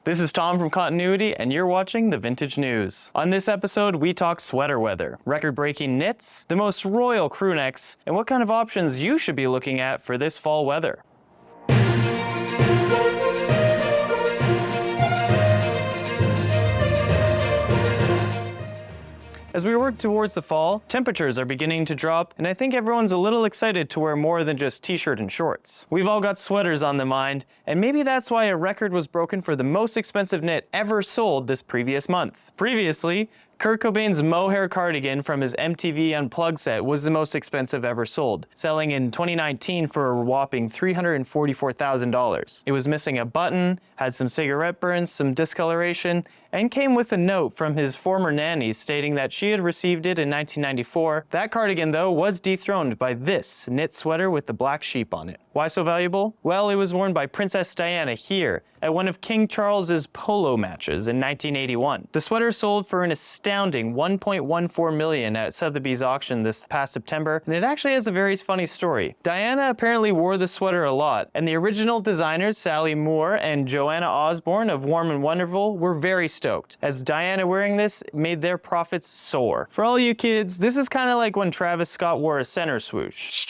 This is Tom from Continuity, and you're watching the Vintage News. On this episode, we talk sweater weather, record-breaking knits, the most royal crew necks, and what kind of options you should be looking at for this fall weather. As we work towards the fall, temperatures are beginning to drop, and I think everyone's a little excited to wear more than just t-shirt and shorts. We've all got sweaters on the mind, and maybe that's why a record was broken for the most expensive knit ever sold this previous month. Previously, Kurt Cobain's mohair cardigan from his MTV Unplugged set was the most expensive ever sold, selling in 2019 for a whopping $344,000. It was missing a button, had some cigarette burns, some discoloration, and came with a note from his former nanny stating that she had received it in 1994. That cardigan, though, was dethroned by this knit sweater with the black sheep on it. Why so valuable? Well, it was worn by Princess Diana here at one of King Charles's polo matches in 1981. The sweater sold for an astounding $1.14 million at Sotheby's auction this past September, and it actually has a very funny story. Diana apparently wore the sweater a lot, and the original designers Sally Moore and Joanna Osborne of Warm and Wonderful were very stoked, as Diana wearing this made their profits soar. For all you kids, this is kind of like when Travis Scott wore a center swoosh.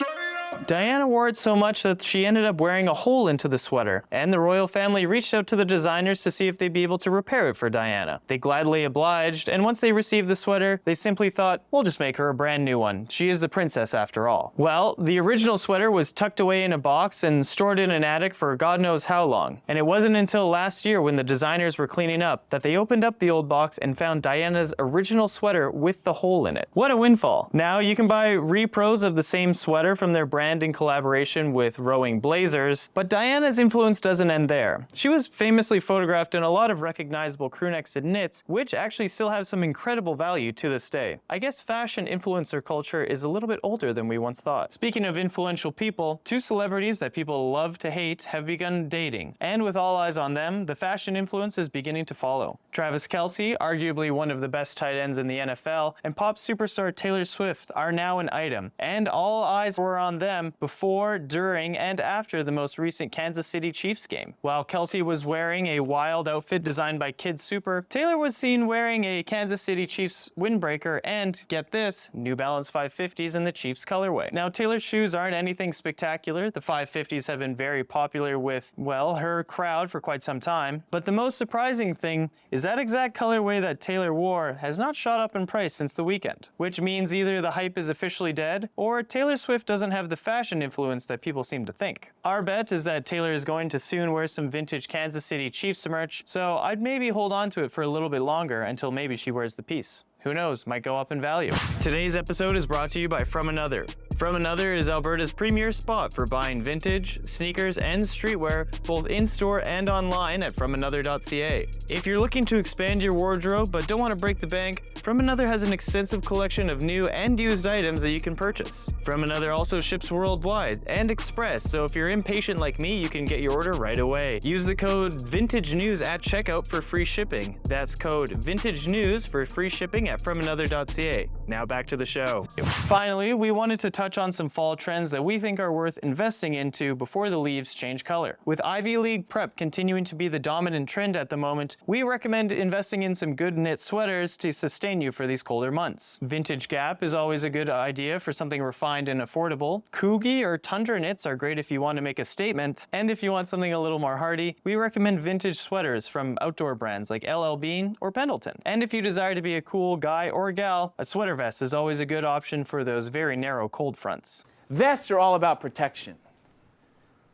Diana wore it so much that she ended up wearing a hole into the sweater, and the royal family reached out to the designers to see if they'd be able to repair it for Diana. They gladly obliged, and once they received the sweater, they simply thought, we'll just make her a brand new one. She is the princess after all. Well, the original sweater was tucked away in a box and stored in an attic for God knows how long, and it wasn't until last year when the designers were cleaning up that they opened up the old box and found Diana's original sweater with the hole in it. What a windfall. Now you can buy repros of the same sweater from their brand in collaboration with Rowing Blazers, but Diana's influence doesn't end there. She was famously photographed in a lot of recognizable crewnecks and knits, which actually still have some incredible value to this day. I guess fashion influencer culture is a little bit older than we once thought. Speaking of influential people, two celebrities that people love to hate have begun dating, and with all eyes on them, the fashion influence is beginning to follow. Travis Kelce, arguably one of the best tight ends in the NFL, and pop superstar Taylor Swift are now an item, and all eyes were on them before, during, and after the most recent Kansas City Chiefs game. While Kelce was wearing a wild outfit designed by Kid Super, Taylor was seen wearing a Kansas City Chiefs windbreaker and, get this, New Balance 550s in the Chiefs colorway. Now, Taylor's shoes aren't anything spectacular. The 550s have been very popular with, well, her crowd for quite some time, but the most surprising thing is that exact colorway that Taylor wore has not shot up in price since the weekend, which means either the hype is officially dead, or Taylor Swift doesn't have the fashion influence that people seem to think. Our bet is that Taylor is going to soon wear some vintage Kansas City Chiefs merch, so I'd maybe hold on to it for a little bit longer until maybe she wears the piece. Who knows, might go up in value. Today's episode is brought to you by From Another. From Another is Alberta's premier spot for buying vintage, sneakers, and streetwear, both in-store and online at FromAnother.ca. If you're looking to expand your wardrobe but don't want to break the bank, From Another has an extensive collection of new and used items that you can purchase. From Another also ships worldwide and express, so if you're impatient like me, you can get your order right away. Use the code VINTAGENEWS at checkout for free shipping. That's code VINTAGENEWS for free shipping at FromAnother.ca. Now back to the show. Finally, we wanted to touch on some fall trends that we think are worth investing into before the leaves change color. With Ivy League prep continuing to be the dominant trend at the moment, we recommend investing in some good knit sweaters to sustain you for these colder months. Vintage Gap is always a good idea for something refined and affordable. Coogie or Tundra knits are great if you want to make a statement, and if you want something a little more hardy, we recommend vintage sweaters from outdoor brands like LL Bean or Pendleton. And if you desire to be a cool guy or gal, a sweater vest is always a good option for those very narrow cold fronts. Vests are all about protection.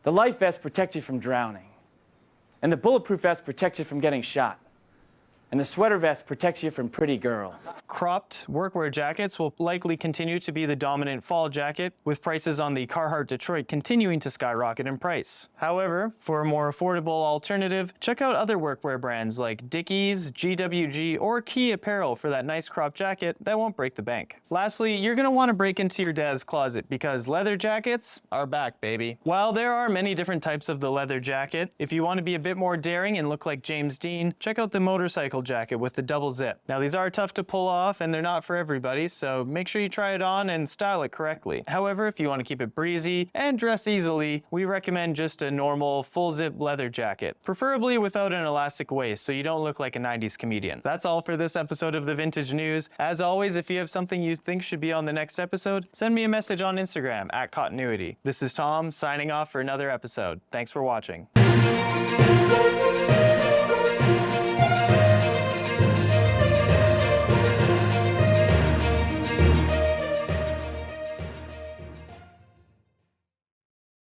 The life vest protects you from drowning, and the bulletproof vest protects you from getting shot. And the sweater vest protects you from pretty girls. Cropped workwear jackets will likely continue to be the dominant fall jacket, with prices on the Carhartt Detroit continuing to skyrocket in price. However, for a more affordable alternative, check out other workwear brands like Dickies, GWG, or Key Apparel for that nice cropped jacket that won't break the bank. Lastly, you're going to want to break into your dad's closet because leather jackets are back, baby. While there are many different types of the leather jacket, if you want to be a bit more daring and look like James Dean, check out the motorcycle bicycle jacket with the double zip. Now these are tough to pull off and they're not for everybody, so make sure you try it on and style it correctly. However, if you want to keep it breezy and dress easily, we recommend just a normal full zip leather jacket, preferably without an elastic waist so you don't look like a 90s comedian. That's all for this episode of the Vintage News. As always, if you have something you think should be on the next episode, send me a message on Instagram @Continuity. This is Tom signing off for another episode. Thanks for watching.